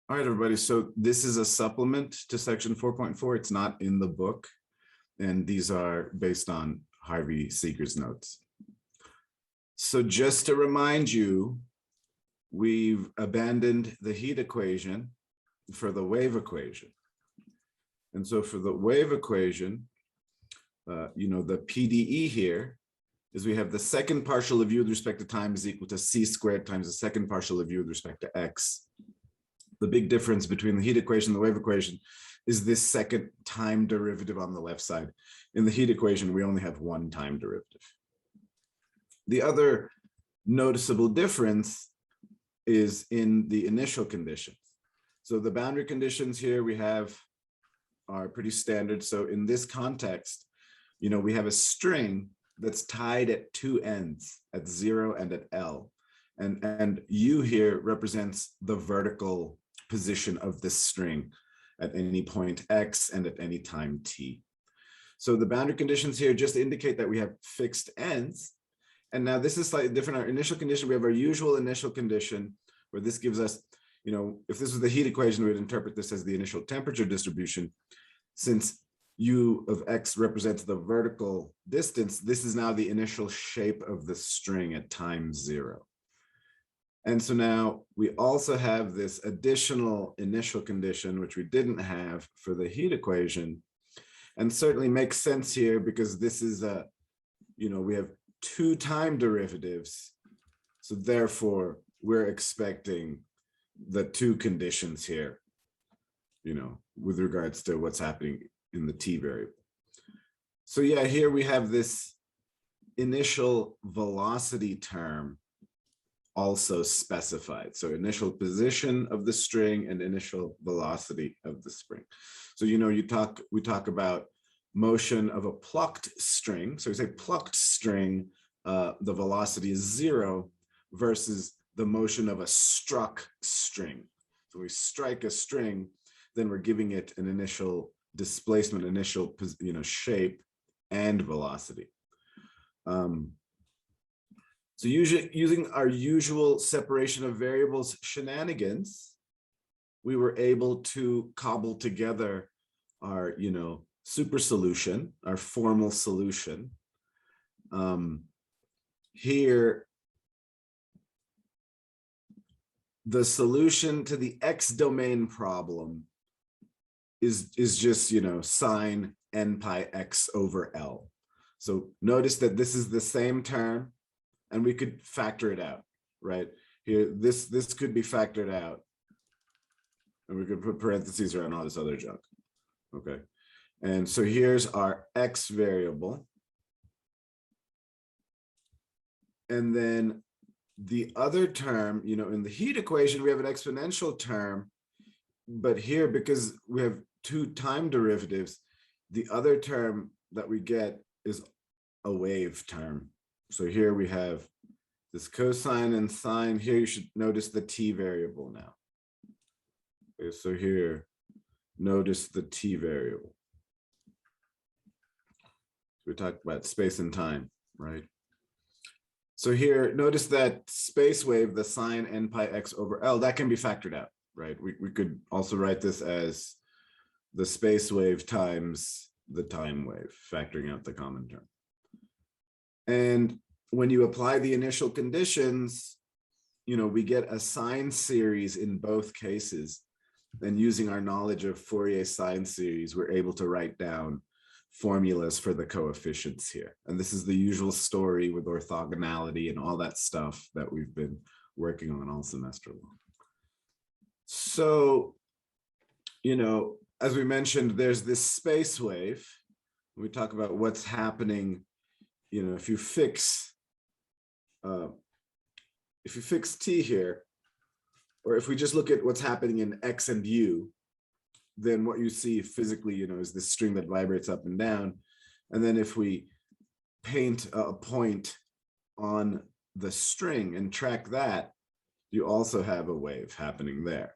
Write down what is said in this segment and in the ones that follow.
All right, everybody. So this is a supplement to section 4.4. It's not in the book. And these are based on Harvey Seeger's notes. So just to remind you, we've abandoned the heat equation for the wave equation. And so for the wave equation, the PDE here is we have the second partial of u with respect to time is equal to c squared times the second partial of u with respect to x. The big difference between the heat equation and the wave equation is this second time derivative on the left side. In the heat equation, we only have one time derivative. The other noticeable difference is in the initial conditions. So the boundary conditions here we have are pretty standard. So in this context, we have a string that's tied at two ends, at 0 and at L. And U here represents the vertical position of this string at any point X and at any time T. So the boundary conditions here just indicate that we have fixed ends. And now this is slightly different. Our initial condition, we have our usual initial condition where this gives us, if this was the heat equation, we would interpret this as the initial temperature distribution. Since U of X represents the vertical distance, this is now the initial shape of the string at time 0. And so now we also have this additional initial condition, which we didn't have for the heat equation, and certainly makes sense here because this is we have two time derivatives. So therefore, we're expecting the two conditions here, with regards to what's happening in the t variable. So yeah, here we have this initial velocity term also specified. So initial position of the string and initial velocity of the spring. So, we talk about motion of a plucked string. So we say plucked string, the velocity is 0 versus the motion of a struck string. So we strike a string, then we're giving it an initial displacement, initial, shape and velocity. So using our usual separation of variables shenanigans, we were able to cobble together our, super solution, our formal solution. Here, the solution to the X domain problem is just, sine n pi x over L. So notice that this is the same term. And we could factor it out, right? Here, this could be factored out. And we could put parentheses around all this other junk, okay? And so here's our X variable. And then the other term, in the heat equation, we have an exponential term. But here, because we have two time derivatives, the other term that we get is a wave term. So here we have this cosine and sine. Here you should notice the t variable now. Okay, so here, notice the t variable. We talked about space and time, right? So here, notice that space wave, the sine n pi x over L, that can be factored out, right? We could also write this as the space wave times the time wave, factoring out the common term. And when you apply the initial conditions, we get a sine series in both cases. And using our knowledge of Fourier sine series, we're able to write down formulas for the coefficients here. And this is the usual story with orthogonality and all that stuff that we've been working on all semester long. So, as we mentioned, there's this space wave. We talk about what's happening. If you fix t here, or if we just look at what's happening in x and u, then what you see physically, is this string that vibrates up and down. And then if we paint a point on the string and track that, you also have a wave happening there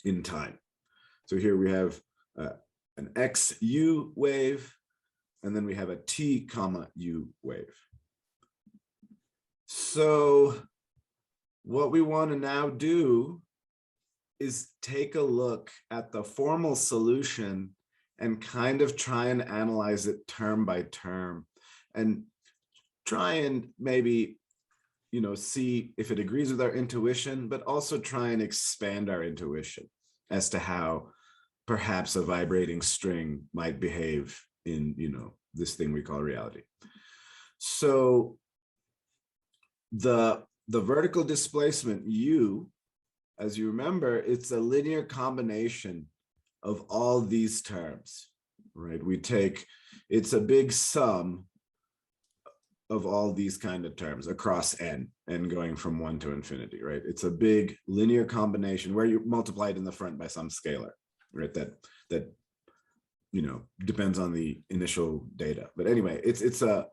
in time. So here we have an XU wave, and then we have a T comma U wave. So what we want to now do is take a look at the formal solution and kind of try and analyze it term by term and try and maybe, see if it agrees with our intuition, but also try and expand our intuition as to how perhaps a vibrating string might behave in, this thing we call reality. So the vertical displacement U, as you remember, it's a linear combination of all these terms, right? It's a big sum of all these kind of terms across n going from 1 to infinity, right? It's a big linear combination where you multiply it in the front by some scalar, right? That depends on the initial data. But anyway, it's a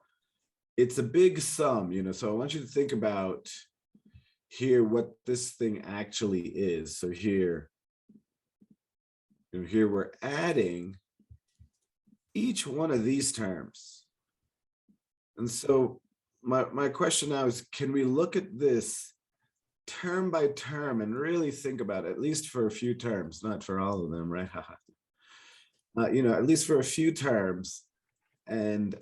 big sum, so I want you to think about here what this thing actually is. So here we're adding each one of these terms. And so my question now is, can we look at this term by term and really think about it, at least for a few terms, not for all of them, right? At least for a few terms, and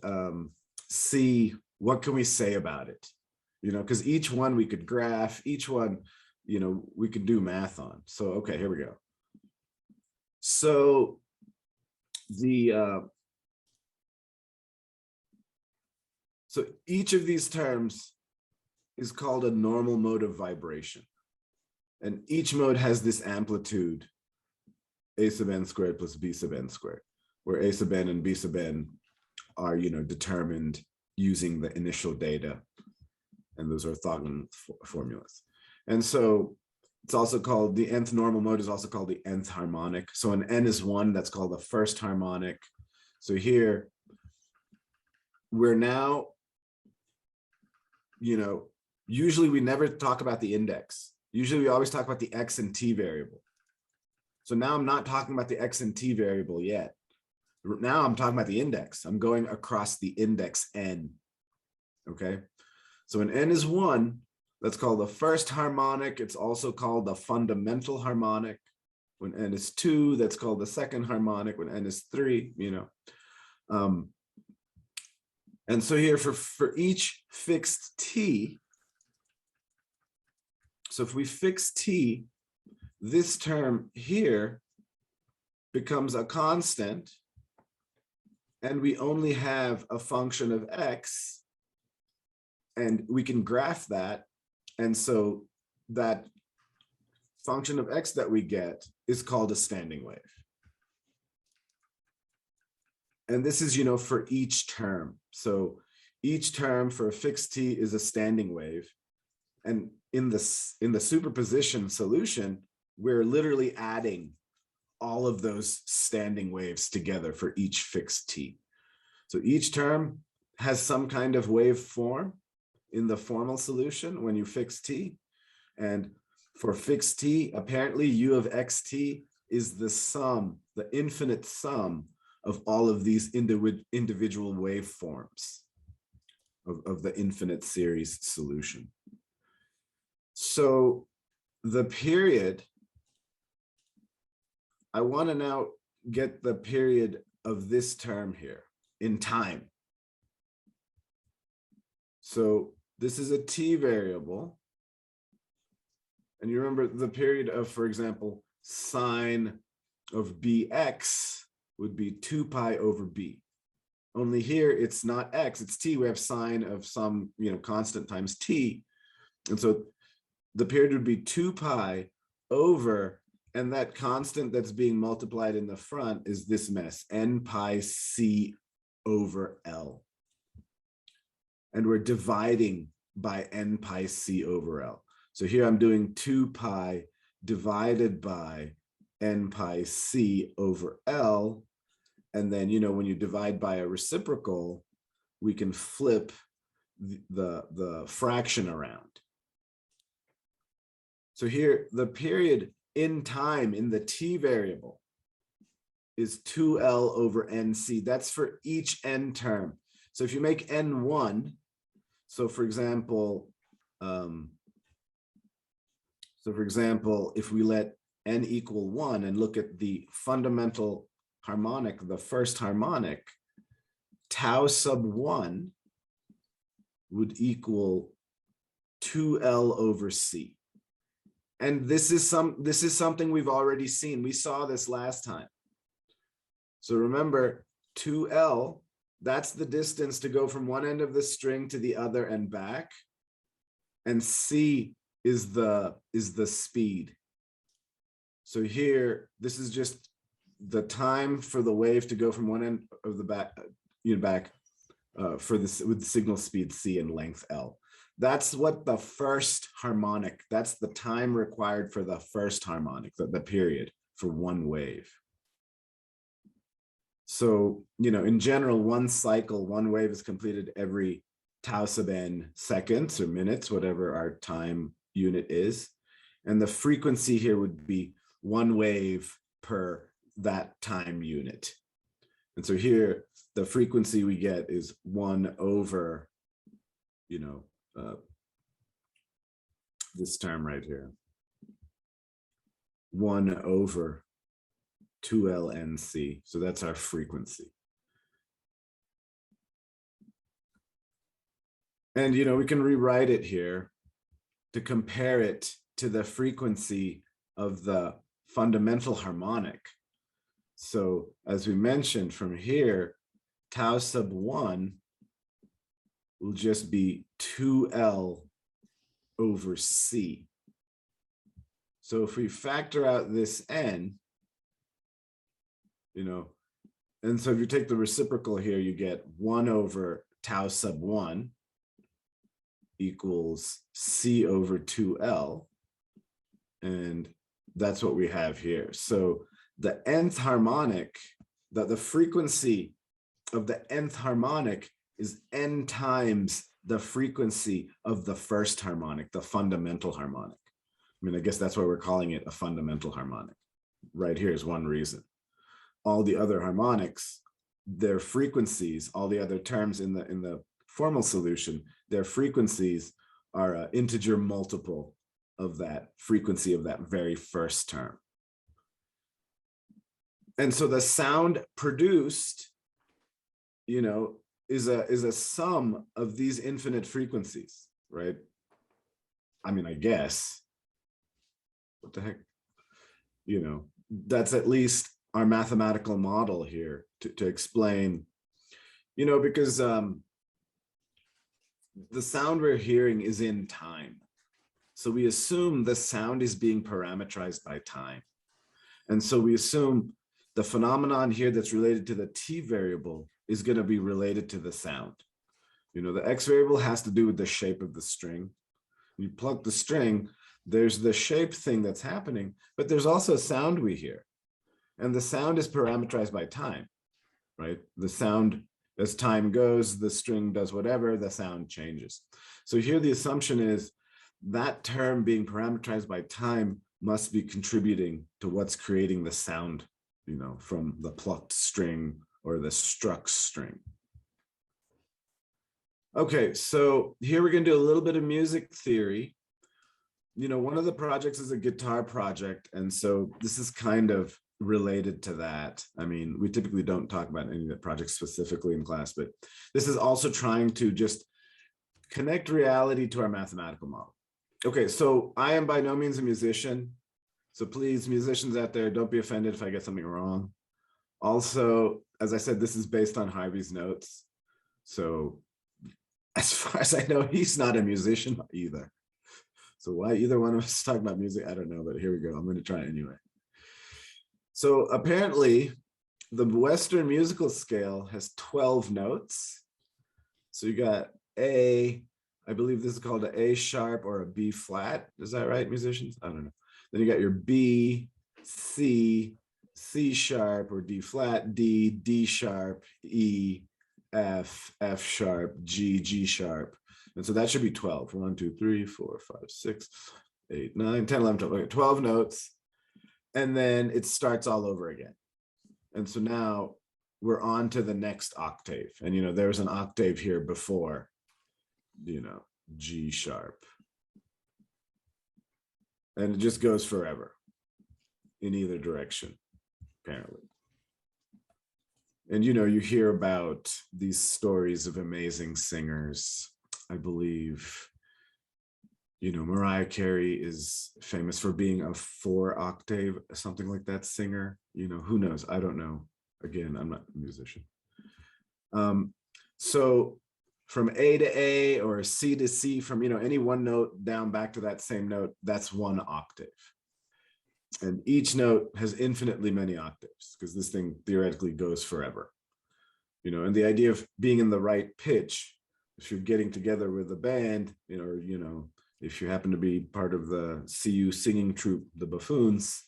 see what can we say about it, because each one we could graph, each one, we could do math on. So, okay, here we go. So so each of these terms is called a normal mode of vibration. And each mode has this amplitude, a sub n squared plus b sub n squared, where a sub n and b sub n are, determined using the initial data. And those are orthogonal formulas. And so it's also called, the nth normal mode is also called the nth harmonic. So when n is 1, that's called the first harmonic. So here, we're now, usually we never talk about the index. Usually we always talk about the x and t variable. So now I'm not talking about the x and t variable yet. Now I'm talking about the index. I'm going across the index n, okay? So when n is 1, that's called the first harmonic. It's also called the fundamental harmonic. When n is 2, that's called the second harmonic. When n is 3, and so here for each fixed t, so if we fix t, this term here becomes a constant, and we only have a function of x, and we can graph that. And so that function of x that we get is called a standing wave. And this is, for each term. So each term for a fixed t is a standing wave. And in the superposition solution, we're literally adding all of those standing waves together for each fixed t. So each term has some kind of wave form in the formal solution when you fix t. And for fixed t, apparently u of xt is the sum, the infinite sum of all of these individual waveforms of the infinite series solution. So the period, I want to now get the period of this term here in time. So this is a t variable. And you remember the period of, for example, sine of bx would be 2 pi over b. Only here it's not x, it's t. We have sine of some, constant times t. And so the period would be 2 pi over, and that constant that's being multiplied in the front is this mess, n pi c over L. And we're dividing by n pi c over L. So here I'm doing 2 pi divided by n pi c over L. And then, when you divide by a reciprocal, we can flip the fraction around. So here, the period in time in the t variable is 2L over nc. That's for each n term. So if you make n 1, so for example, if we let n equal 1 and look at the fundamental harmonic, the first harmonic, tau sub 1 would equal 2L over C. And this is something we've already seen. We saw this last time. So remember, 2L, that's the distance to go from one end of the string to the other and back. And C is the speed. So here, this is just the time for the wave to go from one end of the back, for this with the signal speed C and length L. That's what the first harmonic, that's the time required for the first harmonic, the period for one wave. So, in general, one cycle, one wave is completed every tau sub n seconds or minutes, whatever our time unit is. And the frequency here would be one wave per that time unit. And so here, the frequency we get is 1 over, this term right here, 1 over 2LNC. So that's our frequency. And, we can rewrite it here to compare it to the frequency of the fundamental harmonic. So as we mentioned from here, tau sub 1 will just be 2L over C. So if we factor out this n, and so if you take the reciprocal here, you get 1 over tau sub 1 equals C over 2L. And that's what we have here. So the nth harmonic, the frequency of the nth harmonic is n times the frequency of the first harmonic, the fundamental harmonic. I guess that's why we're calling it a fundamental harmonic. Right here is one reason. All the other harmonics, their frequencies, all the other terms in the formal solution, their frequencies are an integer multiple of that frequency of that very first term. And so the sound produced, is a sum of these infinite frequencies, right? I guess. What the heck? That's at least our mathematical model here to explain, because the sound we're hearing is in time. So we assume the sound is being parameterized by time. And so we assume the phenomenon here that's related to the t variable is going to be related to the sound. The x variable has to do with the shape of the string. You pluck the string, there's the shape thing that's happening, but there's also sound we hear. And the sound is parameterized by time, right? The sound, as time goes, the string does whatever, the sound changes. So here the assumption is that term being parameterized by time must be contributing to what's creating the sound, from the plucked string or the struck string. Okay, so here we're going to do a little bit of music theory. One of the projects is a guitar project, and so this is kind of related to that. We typically don't talk about any of the projects specifically in class, but this is also trying to just connect reality to our mathematical model. Okay, so I am by no means a musician. So please, musicians out there, don't be offended if I get something wrong. Also, as I said, this is based on Harvey's notes. So as far as I know, he's not a musician either. So why either one of us talk about music, I don't know, but here we go. I'm going to try anyway. So apparently, the Western musical scale has 12 notes. So you got A, I believe this is called an A sharp or a B flat. Is that right, musicians? I don't know. Then you got your B, C, C sharp or D flat, D, D sharp, E, F, F sharp, G, G sharp. And so that should be 12. 1, 2, 3, 4, 5, 6, 8, 9, 10, 11, 12. Okay, 12 notes. And then it starts all over again. And so now we're on to the next octave. And, there was an octave here before, G sharp. And it just goes forever. in either direction, apparently. And, you know, you hear about these stories of amazing singers. I believe, you know, Mariah Carey is famous for being a 4-octave, something like that singer. You know, who knows? I don't know. Again, I'm not a musician. So from A to A or C to C, from, you know, any one note down back to that same note, that's 1 octave. And each note has infinitely many octaves because this thing theoretically goes forever. You know, and the idea of being in the right pitch, if you're getting together with a band, you know, if you happen to be part of the CU singing troupe, the Buffoons,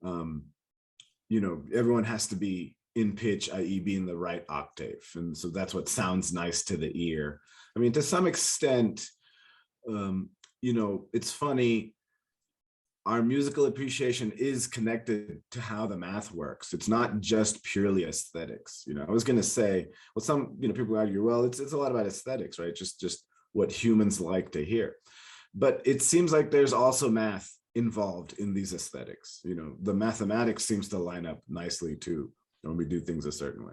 you know, everyone has to be in pitch, i.e. be in the right octave. And so that's what sounds nice to the ear. I mean, to some extent, you know, it's funny, our musical appreciation is connected to how the math works. It's not just purely aesthetics. You know, I was going to say, well, some, you know, people argue, well, it's a lot about aesthetics, right? Just what humans like to hear. But it seems like there's also math involved in these aesthetics. You know, the mathematics seems to line up nicely too when we do things a certain way.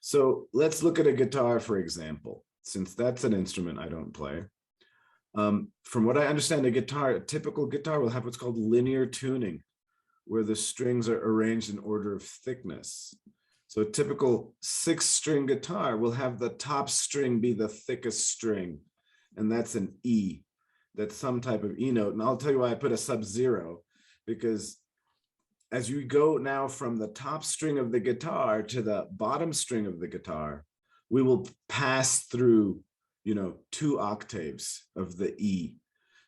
So let's look at a guitar, for example, since that's an instrument I don't play. From what I understand, a typical guitar will have what's called linear tuning, where the strings are arranged in order of thickness. So a typical 6-string guitar will have the top string be the thickest string, and that's an E. That's some type of E note. And I'll tell you why I put a sub-0, because as you go now from the top string of the guitar to the bottom string of the guitar, we will pass through, you know, 2 octaves of the E.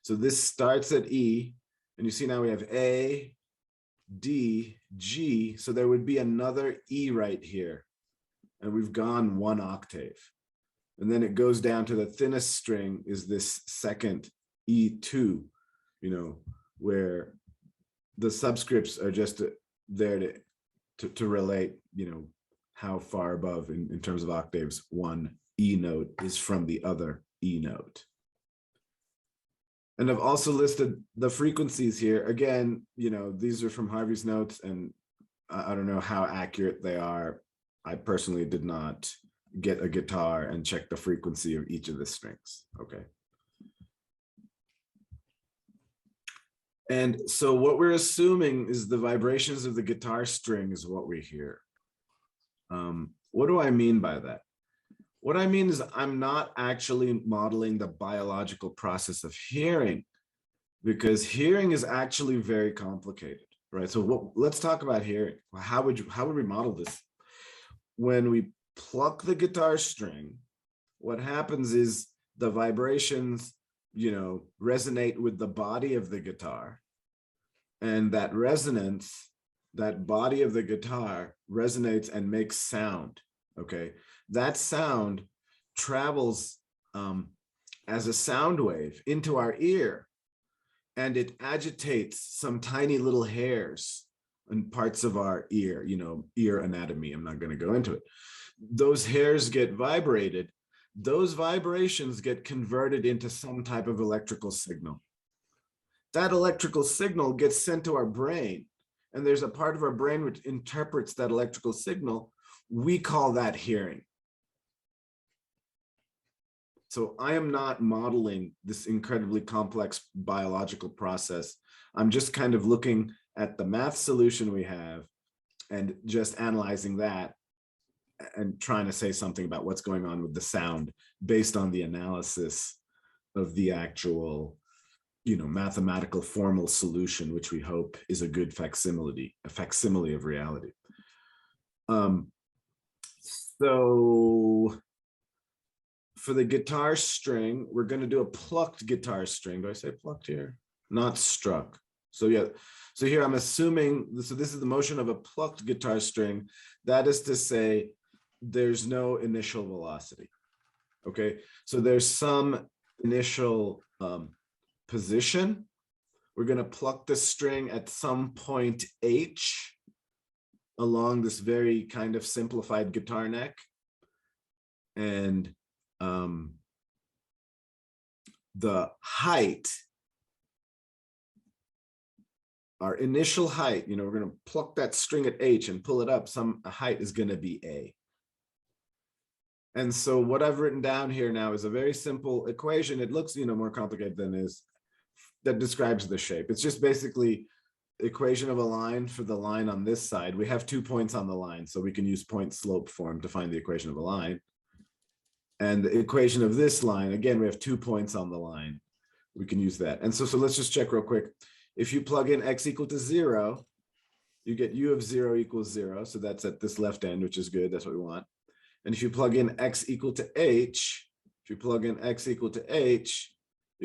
So this starts at E, and you see now we have A, D, G. So there would be another E right here, and we've gone 1 octave. And then it goes down to the thinnest string is this second E2, you know, where the subscripts are just there to relate, you know, how far above in terms of octaves one E note is from the other E note. And I've also listed the frequencies here. Again, you know, these are from Harvey's notes, and I don't know how accurate they are. I personally did not get a guitar and check the frequency of each of the strings. Okay. And so what we're assuming is the vibrations of the guitar string is what we hear. What do I mean by that? What I mean is I'm not actually modeling the biological process of hearing, because hearing is actually very complicated, right? So let's talk about hearing. How would we model this? When we pluck the guitar string, what happens is the vibrations, you know, resonate with the body of the guitar, and that resonance, that body of the guitar resonates and makes sound. Okay, that sound travels as a sound wave into our ear, and it agitates some tiny little hairs in parts of our ear, you know, ear anatomy. I'm not going to go into it. Those hairs get vibrated. Those vibrations get converted into some type of electrical signal. That electrical signal gets sent to our brain, and there's a part of our brain which interprets that electrical signal. We call that hearing. So I am not modeling this incredibly complex biological process. I'm just kind of looking at the math solution we have and just analyzing that and trying to say something about what's going on with the sound based on the analysis of the actual, you know, mathematical formal solution, which we hope is a good facsimile of reality. So for the guitar string, we're going to do a plucked guitar string. Do I say plucked here? Not struck. So yeah, so here I'm assuming, so this is the motion of a plucked guitar string. That is to say, there's no initial velocity. Okay, so there's some initial position. We're going to pluck the string at some point H along this very kind of simplified guitar neck. And the height our initial height, we're going to pluck that string at H and pull it up. Some height is going to be A. And so what I've written down here now is a very simple equation. It looks, more complicated than is, that describes the shape. It's just basically equation of a line for the line on this side. We have 2 points on the line, so we can use point slope form to find the equation of a line. And the equation of this line, again, we have 2 points on the line. We can use that. And so let's just check real quick. If you plug in x equal to 0, you get u of 0 equals 0. So that's at this left end, which is good. That's what we want. And if you plug in x equal to h, you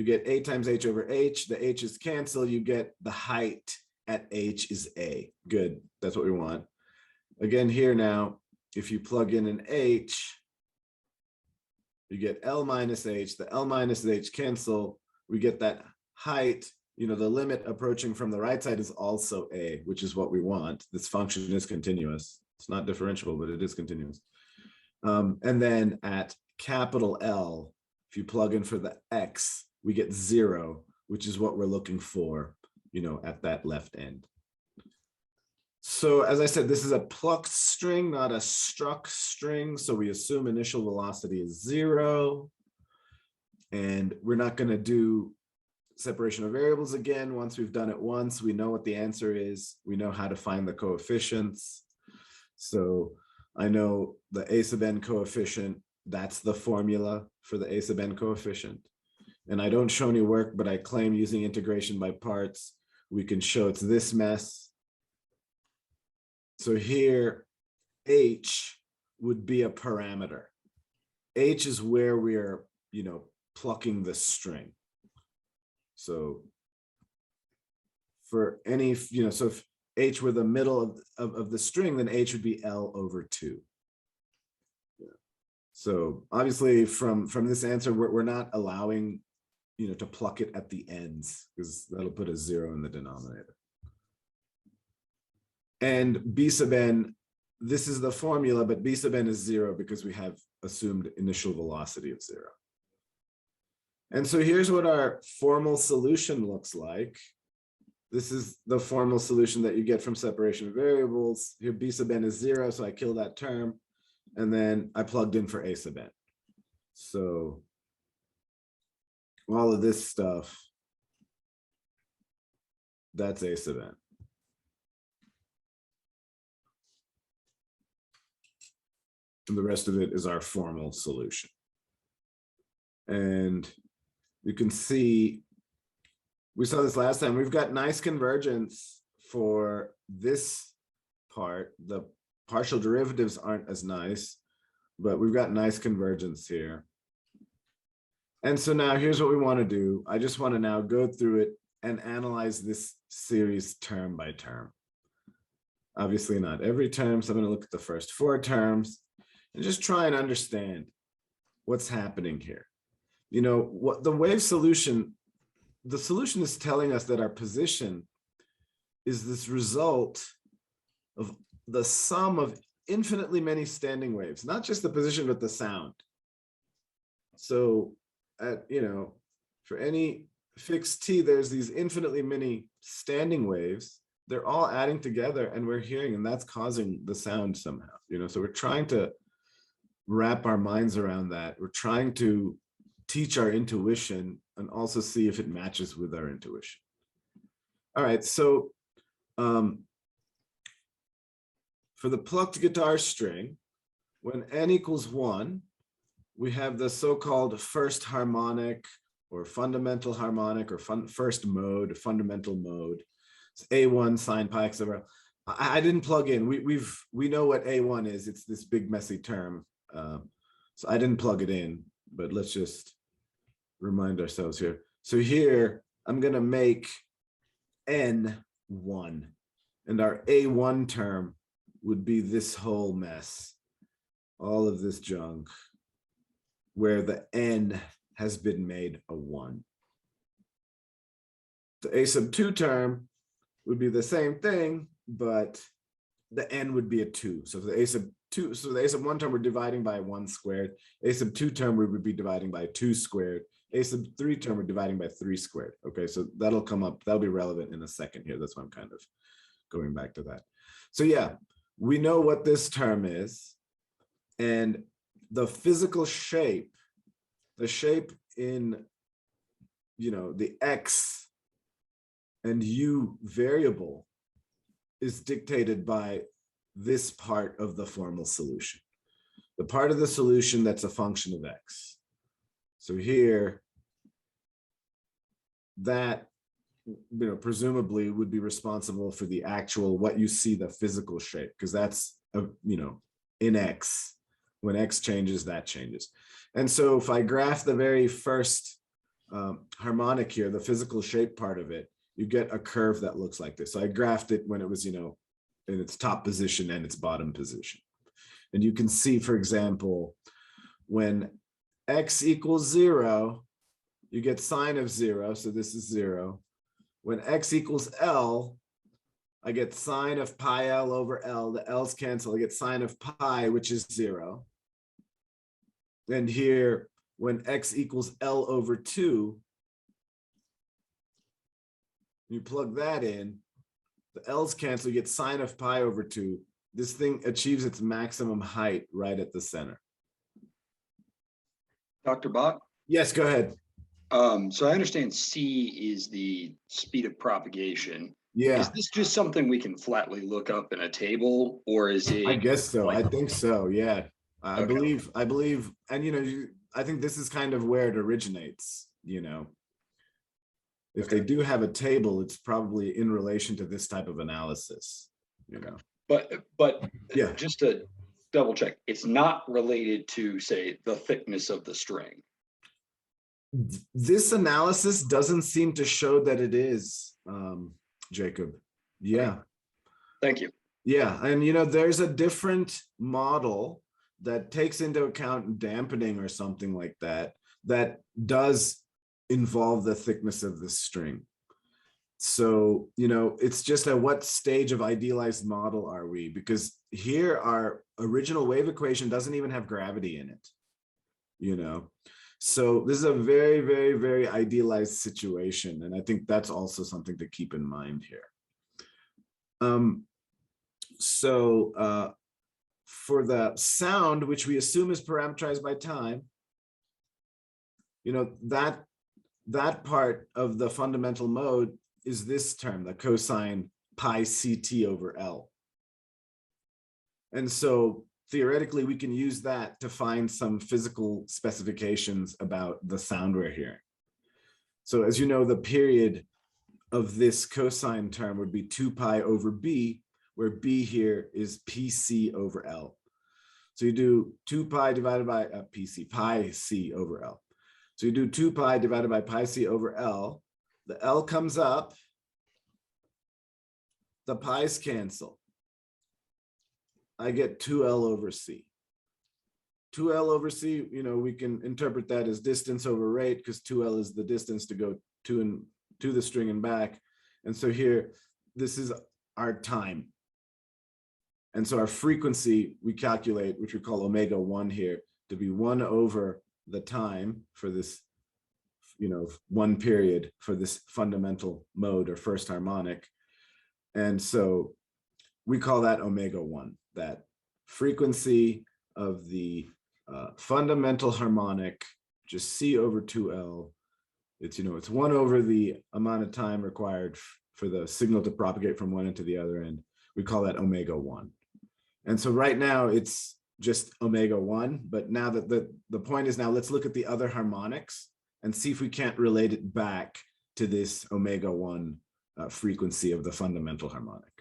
get a times h over h. The h's cancel. You get the height at h is a. Good. That's what we want. Again, here now, if you plug in an h, you get L minus H, the L minus H cancel, we get that height, the limit approaching from the right side is also A, which is what we want. This function is continuous. It's not differentiable, but it is continuous. And then at capital L, if you plug in for the X, we get 0, which is what we're looking for, at that left end. So as I said, this is a plucked string, not a struck string. So we assume initial velocity is 0. And we're not going to do separation of variables again. Once we've done it once, we know what the answer is. We know how to find the coefficients. So I know the a sub n coefficient, that's the formula for the a sub n coefficient. And I don't show any work, but I claim using integration by parts, we can show it's this mess. So here, h would be a parameter. H is where we are, plucking the string. So for any, so if h were the middle of the string, then h would be L over 2. Yeah. So obviously from this answer, we're not allowing, to pluck it at the ends, because that'll put a 0 in the denominator. And b sub n, this is the formula, but b sub n is 0 because we have assumed initial velocity of 0. And so here's what our formal solution looks like. This is the formal solution that you get from separation of variables. Here b sub n is 0, so I kill that term. And then I plugged in for a sub n. So all of this stuff, that's a sub n. And the rest of it is our formal solution. And you can see, we saw this last time, we've got nice convergence for this part. The partial derivatives aren't as nice, but we've got nice convergence here. And so now here's what we want to do. I just want to now go through it and analyze this series term by term. Obviously not every term, so I'm going to look at the first 4 terms and just try and understand what's happening here. What the wave solution, the solution is telling us that our position is this result of the sum of infinitely many standing waves, not just the position, but the sound. So at, for any fixed t, there's these infinitely many standing waves. They're all adding together and we're hearing, and that's causing the sound somehow, so we're trying to wrap our minds around that. We're trying to teach our intuition and also see if it matches with our intuition. All right, so for the plucked guitar string, when n equals 1, we have the so-called first harmonic or fundamental harmonic or first mode, fundamental mode. It's A1 sine pi x over L. I didn't plug in. We know what A1 is. It's this big messy term. So I didn't plug it in, but let's just remind ourselves here. So here I'm going to make N1, and our A1 term would be this whole mess, all of this junk, where the N has been made a 1. The A sub 2 term would be the same thing, but the N would be a 2. So for the A sub 2, so the A sub 1 term we're dividing by 1 squared. A sub 2 term we would be dividing by 2 squared. A sub 3 term, we're dividing by 3 squared. Okay, so that'll come up, that'll be relevant in a second here. That's why I'm kind of going back to that. So yeah, we know what this term is, and the physical shape, the shape in, the X and U variable is dictated by this part of the formal solution, the part of the solution that's a function of X. So here, that, presumably would be responsible for the actual, what you see, the physical shape, because that's, in X. When X changes, that changes. And so if I graph the very first harmonic here, the physical shape part of it, you get a curve that looks like this. So I graphed it when it was, in its top position and its bottom position. And you can see, for example, when X equals 0, you get sine of 0. So this is 0. When X equals L, I get sine of pi L over L. The L's cancel. I get sine of pi, which is 0. And here, when X equals L over 2, you plug that in, the L's cancel, you get sine of pi over 2. This thing achieves its maximum height right at the center. Dr. Bach? Yes, go ahead. So I understand C is the speed of propagation. Yeah. Is this just something we can flatly look up in a table, or is it? I guess so. I think so. Yeah. I Okay. believe, and I think this is kind of where it originates, If they do have a table, it's probably in relation to this type of analysis, But Yeah. just to double check, it's not related to, say, the thickness of the string. This analysis doesn't seem to show that it is, Jacob. Yeah. Okay. Thank you. Yeah. And, there's a different model that takes into account dampening or something like that, that does involve the thickness of the string. So, it's just at what stage of idealized model are we? Because here our original wave equation doesn't even have gravity in it, So this is a very, very, very idealized situation. And I think that's also something to keep in mind here. For the sound, which we assume is parameterized by time, that part of the fundamental mode is this term, the cosine pi ct over L. And so theoretically, we can use that to find some physical specifications about the sound we're hearing. So as you know, the period of this cosine term would be 2 pi over b, where b here is pc over L. So you do 2 pi divided by pi c over L. So you do 2 pi divided by pi c over L. The L comes up, the pi's cancel. I get 2L over C. 2L over C, we can interpret that as distance over rate, because 2L is the distance to go to the string and back. And so here, this is our time. And so our frequency we calculate, which we call omega 1 here, to be 1 over the time for this, one period for this fundamental mode or first harmonic. And so we call that omega 1, that frequency of the fundamental harmonic, just C over 2L. It's, it's 1 over the amount of time required for the signal to propagate from one end to the other end. We call that omega 1. And so right now it's just omega 1, but now that the point is, now let's look at the other harmonics and see if we can't relate it back to this omega 1 frequency of the fundamental harmonic.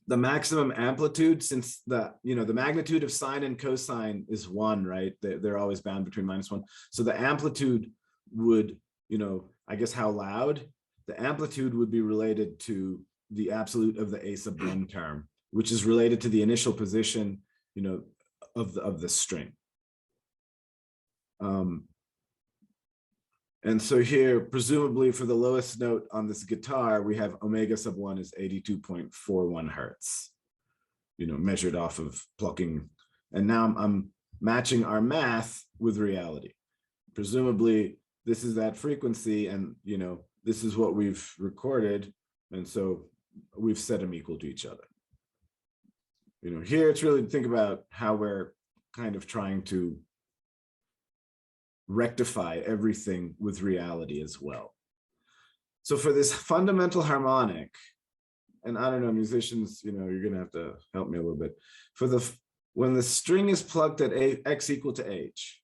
The maximum amplitude, since the magnitude of sine and cosine is 1, right? They're always bound between -1. So the amplitude would, I guess how loud, the amplitude would be related to the absolute of the a sub 1 term, which is related to the initial position, of the string. And so here, presumably for the lowest note on this guitar, we have omega sub 1 is 82.41 hertz, measured off of plucking. And now I'm matching our math with reality. presumably this is that frequency, and this is what we've recorded, and so we've set them equal to each other. Here it's really to think about how we're kind of trying to rectify everything with reality as well. So for this fundamental harmonic, and I don't know, musicians, you're gonna have to help me a little bit. When the string is plucked at x equal to h,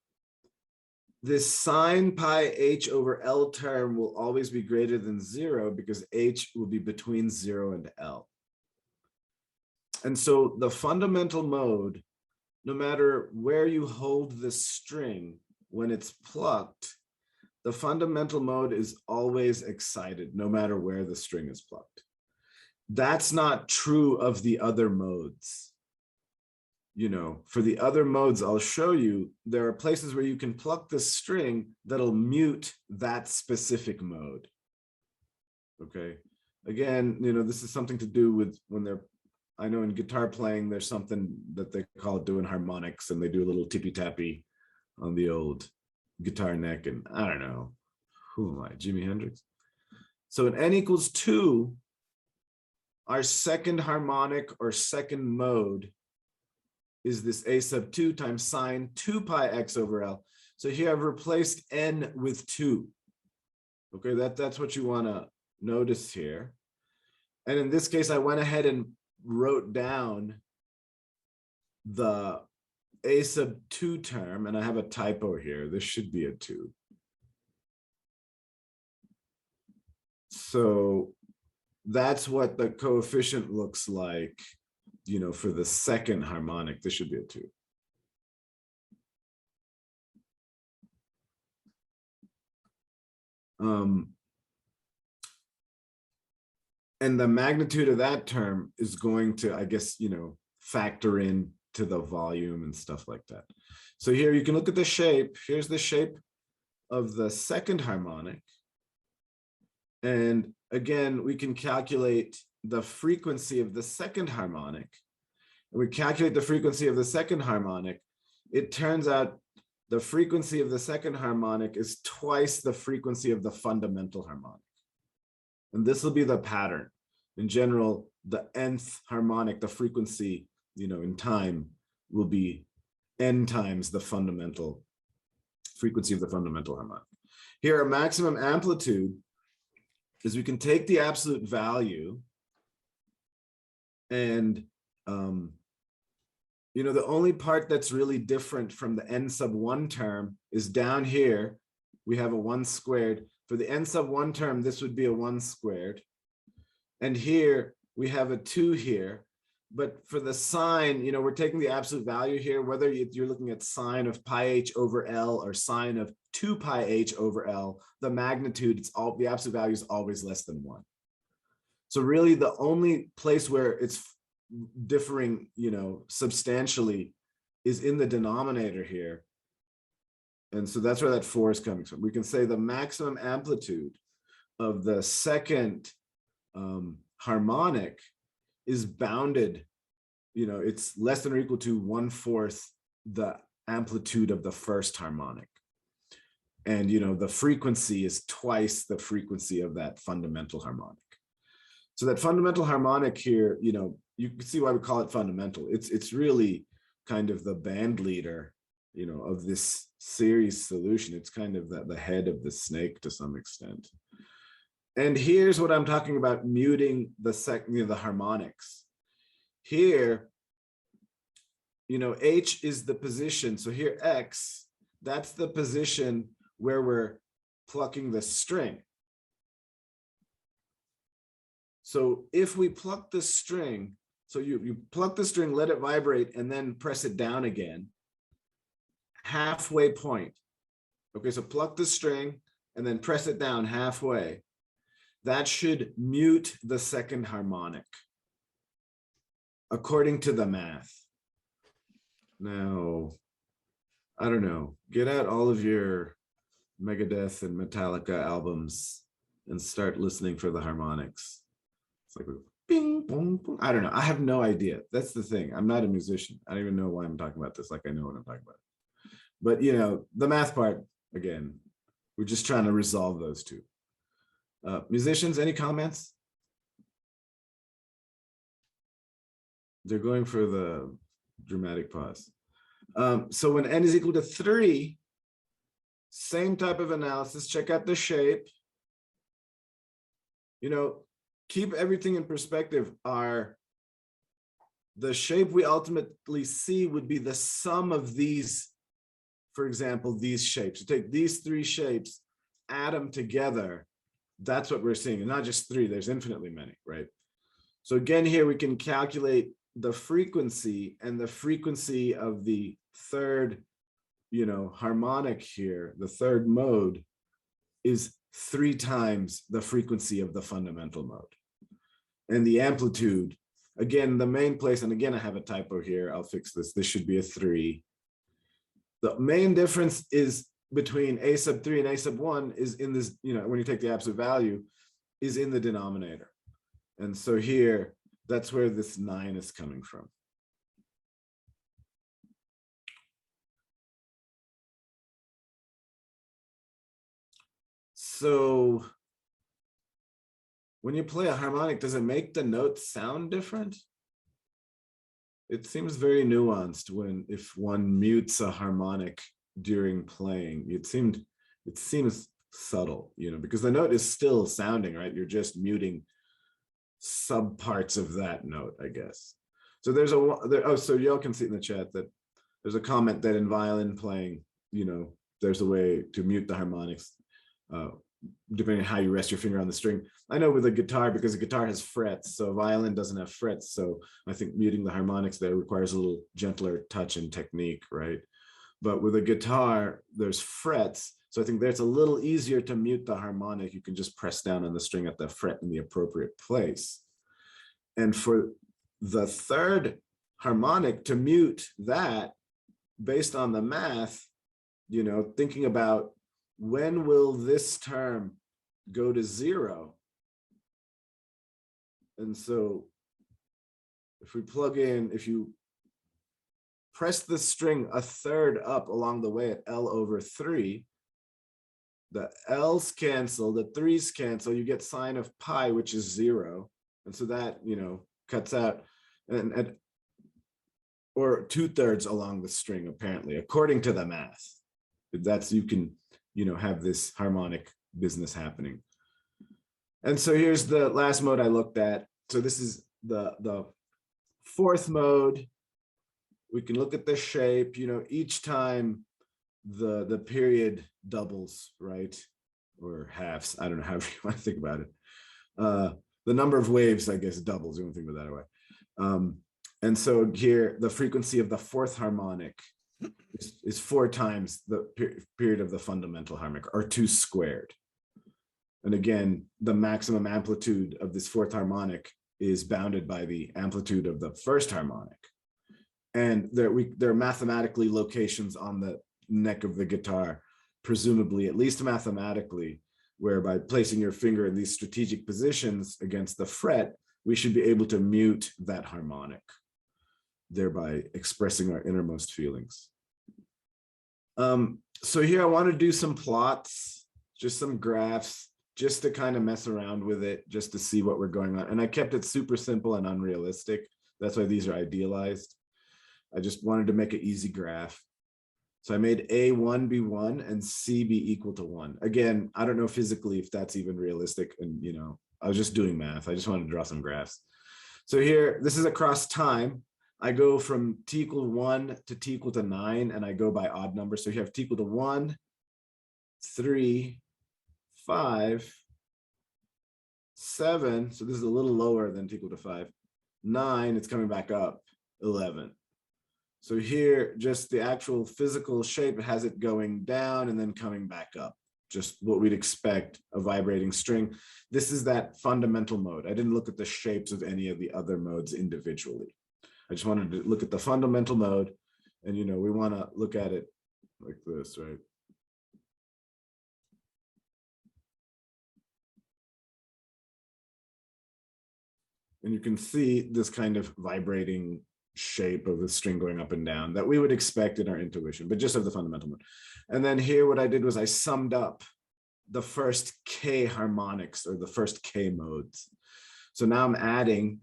this sine pi h over L term will always be greater than 0 because h will be between 0 and L. And so the fundamental mode, no matter where you hold the string when it's plucked, the fundamental mode is always excited, no matter where the string is plucked. That's not true of the other modes. For the other modes, I'll show you, there are places where you can pluck the string that'll mute that specific mode. Okay. Again, this is something to do with when they're, I know in guitar playing, there's something that they call doing harmonics, and they do a little tippy tappy on the old guitar neck, and I don't know, who am I, Jimi Hendrix? So in n equals 2, our second harmonic or second mode is this a sub 2 times sine 2 pi x over L. So here I've replaced n with 2. Okay, that's what you want to notice here. And in this case, I went ahead and wrote down the a sub 2 term, and I have a typo here. This should be a 2. So that's what the coefficient looks like, for the second harmonic. This should be a 2. And the magnitude of that term is going to, I guess, factor in to the volume and stuff like that. So here you can look at the shape. Here's the shape of the second harmonic. And again, we can calculate the frequency of the second harmonic. And we calculate the frequency of the second harmonic. It turns out the frequency of the second harmonic is twice the frequency of the fundamental harmonic. And this will be the pattern. In general, the nth harmonic, the frequency, in time, will be n times the fundamental frequency of the fundamental harmonic. Here, our maximum amplitude is we can take the absolute value, and the only part that's really different from the n sub 1 term is down here. We have a 1 squared. For the n sub 1 term, this would be a 1 squared. And here we have a 2 here. But for the sine, we're taking the absolute value here, whether you're looking at sine of pi h over L or sine of 2 pi h over L, the magnitude, the absolute value is always less than 1. So really the only place where it's differing, substantially is in the denominator here. And so that's where that 4 is coming from. We can say the maximum amplitude of the second harmonic is bounded, it's less than or equal to 1/4 the amplitude of the first harmonic. And, the frequency is twice the frequency of that fundamental harmonic. So that fundamental harmonic here, you can see why we call it fundamental. It's really kind of the band leader, of this series solution. It's kind of the head of the snake to some extent. And here's what I'm talking about, muting the harmonics. Here, H is the position. So here, X, that's the position where we're plucking the string. So if we pluck the string, so you pluck the string, let it vibrate, and then press it down again, halfway point. Okay, so pluck the string and then press it down halfway. That should mute the second harmonic, according to the math. Now, I don't know, get out all of your Megadeth and Metallica albums and start listening for the harmonics. It's like bing, boom, boom. I don't know. I have no idea. That's the thing. I'm not a musician. I don't even know why I'm talking about this. Like I know what I'm talking about. But the math part, Again, we're just trying to resolve those two. Musicians, any comments? They're going for the dramatic pause. So when n is equal to 3, same type of analysis, check out the shape. You know, keep everything in perspective. The shape we ultimately see would be the sum of these, for example, these shapes. You take these 3 shapes, add them together. That's what we're seeing, and not just 3, there's infinitely many, right? So again, here we can calculate the frequency, and the frequency of the third, harmonic here, the third mode, is 3 times the frequency of the fundamental mode. And the amplitude, again, the main place, and again, I have a typo here, I'll fix this. This should be a 3. The main difference is between a sub 3 and a sub 1 is in this, when you take the absolute value, is in the denominator. And so here, that's where this 9 is coming from. So when you play a harmonic, does it make the notes sound different? It seems very nuanced if one mutes a harmonic during playing. It seems subtle, because the note is still sounding, right? You're just muting subparts of that note, I guess. So so y'all can see in the chat that there's a comment that in violin playing, there's a way to mute the harmonics, depending on how you rest your finger on the string. I know with a guitar, because a guitar has frets, so a violin doesn't have frets. So I think muting the harmonics there requires a little gentler touch and technique, right? But with a guitar, there's frets. So I think that's a little easier to mute the harmonic. You can just press down on the string at the fret in the appropriate place. And for the third harmonic, to mute that, based on the math, thinking about when will this term go to 0? And so if you press the string a third up along the way at L/3, the L's cancel, the 3's cancel, you get sine of pi, which is 0. And so that, cuts out or 2/3 along the string, apparently, according to the math. You can, have this harmonic business happening. And so here's the last mode I looked at. So this is the 4th mode. We can look at the shape, each time the period doubles, right? Or halves, I don't know, however you want to think about it. The number of waves, I guess, doubles, you want to think about that way. And so here, the frequency of the 4th harmonic is 4 times the period of the fundamental harmonic, or 2 squared. And again, the maximum amplitude of this 4th harmonic is bounded by the amplitude of the 1st harmonic. And there are mathematically locations on the neck of the guitar, presumably, at least mathematically, where by placing your finger in these strategic positions against the fret, we should be able to mute that harmonic, thereby expressing our innermost feelings. So here I want to do some plots, just some graphs, just to kind of mess around with it, just to see what we're going on. And I kept it super simple and unrealistic. That's why these are idealized. I just wanted to make an easy graph. So I made A1 be 1 and C be equal to 1. Again, I don't know physically if that's even realistic. And, I was just doing math. I just wanted to draw some graphs. So here, this is across time. I go from t equal 1 to t equal to 9, and I go by odd numbers. So you have t equal to 1, 3, 5, 7. So this is a little lower than t equal to 5. 9, it's coming back up, 11. So here, just the actual physical shape has it going down and then coming back up. Just what we'd expect a vibrating string. This is that fundamental mode. I didn't look at the shapes of any of the other modes individually. I just wanted to look at the fundamental mode, and we want to look at it like this, right? And you can see this kind of vibrating shape of the string going up and down that we would expect in our intuition, but just of the fundamental mode. And then here, what I did was I summed up the first K harmonics or the first K modes. So now I'm adding,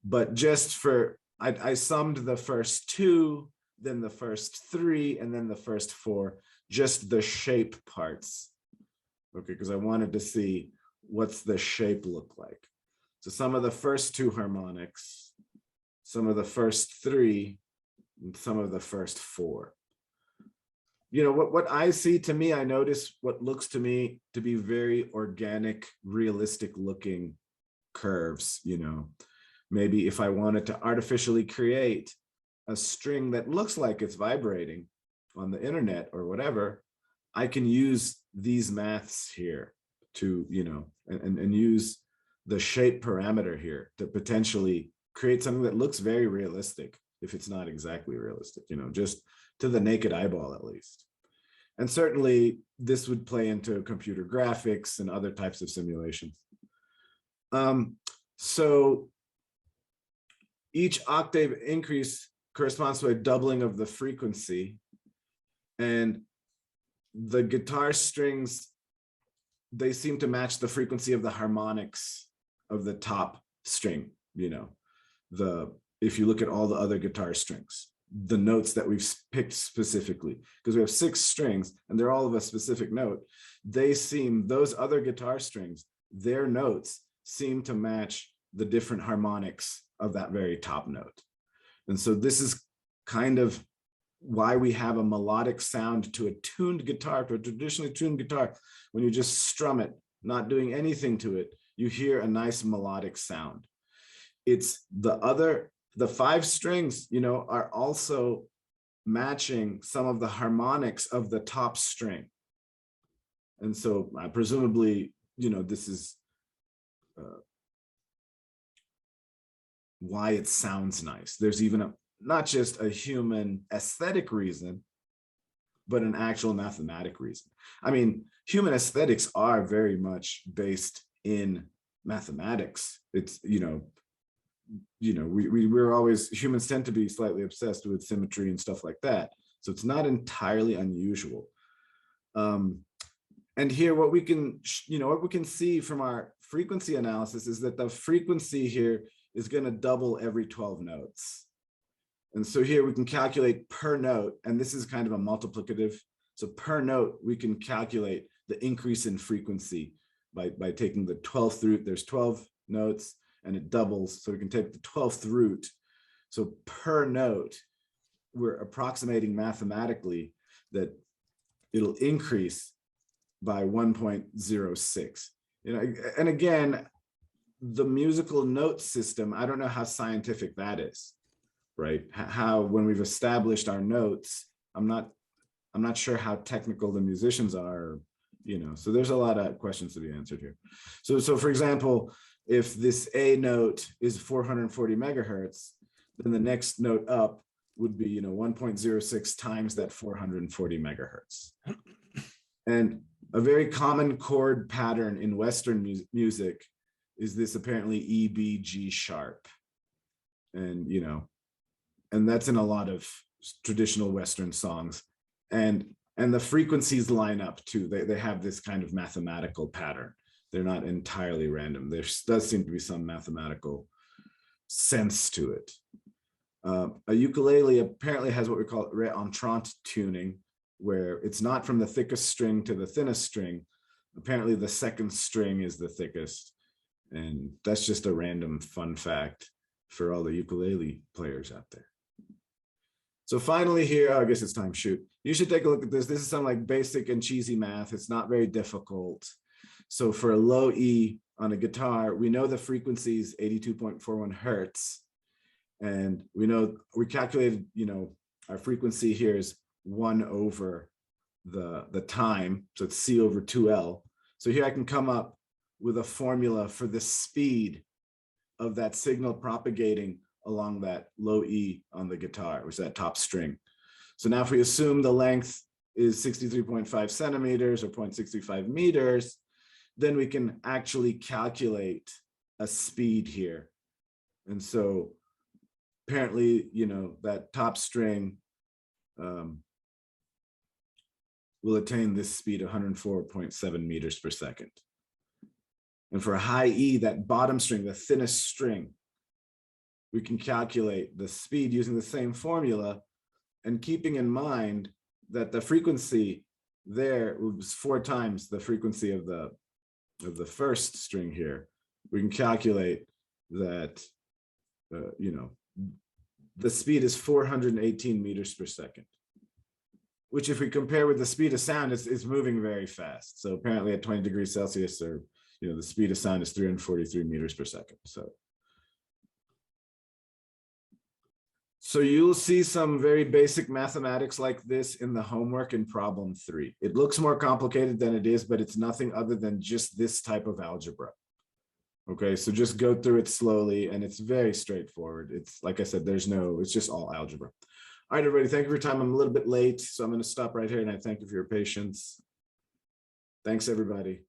but just for, I summed the first two, then the first three, and then the first four, just the shape parts. Okay, because I wanted to see what's the shape look like. So some of the first two harmonics, some of the first three, and some of the first four. You know, what I see, to me, I notice what looks to me to be very organic, realistic looking curves. You know, maybe if I wanted to artificially create a string that looks like it's vibrating on the internet or whatever, I can use these maths here to, you know, and use the shape parameter here to potentially create something that looks very realistic, if it's not exactly realistic, you know, just to the naked eyeball at least. And certainly this would play into computer graphics and other types of simulations. So each octave increase corresponds to a doubling of the frequency, and the guitar strings, they seem to match the frequency of the harmonics of the top string. You know, if you look at all the other guitar strings, the notes that we've picked specifically, because we have 6 strings and they're all of a specific note, those other guitar strings, their notes seem to match the different harmonics of that very top note. And so this is kind of why we have a melodic sound to a tuned guitar, to a traditionally tuned guitar. When you just strum it, not doing anything to it, you hear a nice melodic sound. It's the 5 strings, you know, are also matching some of the harmonics of the top string. And so presumably, you know, this is why it sounds nice. There's even not just a human aesthetic reason, but an actual mathematic reason. I mean, human aesthetics are very much based in mathematics. It's, we're always, humans tend to be slightly obsessed with symmetry and stuff like that. So it's not entirely unusual. And here, what we can see from our frequency analysis is that the frequency here is going to double every 12 notes. And so here we can calculate per note, and this is kind of a multiplicative. So per note, we can calculate the increase in frequency by taking the 12th root. There's 12 notes and it doubles. So we can take the 12th root. So per note, we're approximating mathematically that it'll increase by 1.06. You know, and again, the musical note system, I don't know how scientific that is, right? How, when we've established our notes, I'm not sure how technical the musicians are, you know, so there's a lot of questions to be answered here. So for example, if this A note is 440 megahertz, then the next note up would be, 1.06 times that 440 megahertz. And a very common chord pattern in Western music is this apparently E, B, G sharp. And, and that's in a lot of traditional Western songs. And the frequencies line up too. They have this kind of mathematical pattern. They're not entirely random. There does seem to be some mathematical sense to it. A ukulele apparently has what we call re-entrant tuning, where it's not from the thickest string to the thinnest string. Apparently the second string is the thickest. And that's just a random fun fact for all the ukulele players out there. So finally here, I guess it's time, shoot. You should take a look at this. This is some like basic and cheesy math. It's not very difficult. So for a low E on a guitar, we know the frequency is 82.41 hertz. And we calculated, our frequency here is 1 over the time. So it's C over 2L. So here I can come up with a formula for the speed of that signal propagating along that low E on the guitar, which is that top string. So now if we assume the length is 63.5 centimeters or 0.65 meters, then we can actually calculate a speed here. And so apparently, that top string will attain this speed 104.7 meters per second. And for high E, that bottom string, the thinnest string, we can calculate the speed using the same formula, and keeping in mind that the frequency there was 4 times the frequency of the first string here. We can calculate that, the speed is 418 meters per second, which if we compare with the speed of sound, is moving very fast. So apparently at 20 degrees Celsius, or, the speed of sound is 343 meters per second. So you'll see some very basic mathematics like this in the homework in problem 3. It looks more complicated than it is, but it's nothing other than just this type of algebra. Okay, so just go through it slowly, and it's very straightforward. It's like I said, it's just all algebra. All right, everybody, thank you for your time. I'm a little bit late, so I'm going to stop right here, and I thank you for your patience. Thanks, everybody.